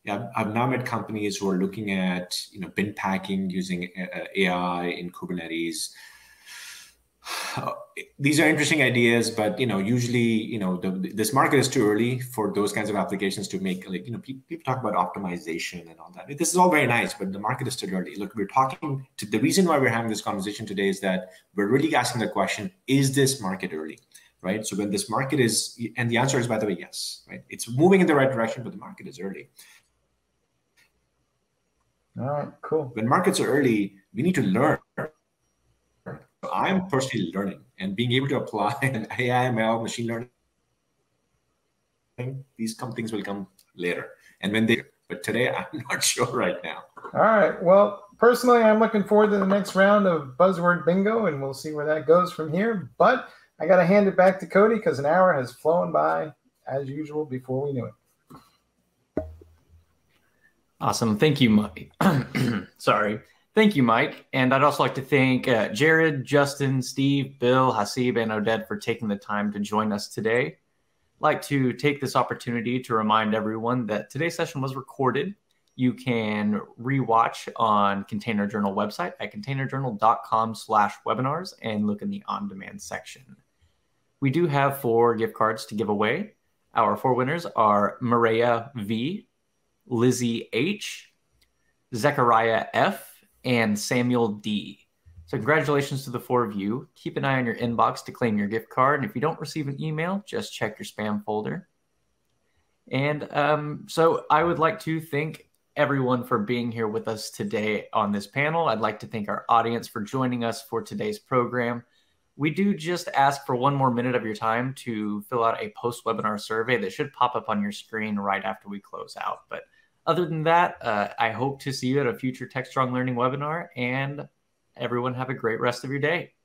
Yeah, I've now met companies who are looking at bin packing using AI in Kubernetes. These are interesting ideas, but usually this market is too early for those kinds of applications to make. People talk about optimization and all that. This is all very nice, but the market is still early. Look, we're talking to the reason why we're having this conversation today is that we're really asking the question: is this market early? Right. So when this market is, and the answer is, by the way, yes. Right. It's moving in the right direction, but the market is early. All right. Cool. When markets are early, we need to learn. I'm personally learning and being able to apply an AI, ML, machine learning. These things will come later. And when but today, I'm not sure right now. All right. Well, personally, I'm looking forward to the next round of buzzword bingo, and we'll see where that goes from here. But I got to hand it back to Cody because an hour has flown by as usual before we knew it. Awesome. Thank you, Mike. Sorry. Thank you, Mike. And I'd also like to thank Jared, Justin, Steve, Bill, Hasib, and Oded for taking the time to join us today. I'd like to take this opportunity to remind everyone that today's session was recorded. You can rewatch on Container Journal website at containerjournal.com/webinars and look in the on-demand section. We do have 4 gift cards to give away. Our 4 winners are Maria V, Lizzie H, Zechariah F, and Samuel D. So congratulations to the 4 of you. Keep an eye on your inbox to claim your gift card. And if you don't receive an email, just check your spam folder. And so I would like to thank everyone for being here with us today on this panel. I'd like to thank our audience for joining us for today's program. We do just ask for 1 more minute of your time to fill out a post-webinar survey that should pop up on your screen right after we close out. But other than that, I hope to see you at a future Techstrong Learning webinar, and everyone have a great rest of your day.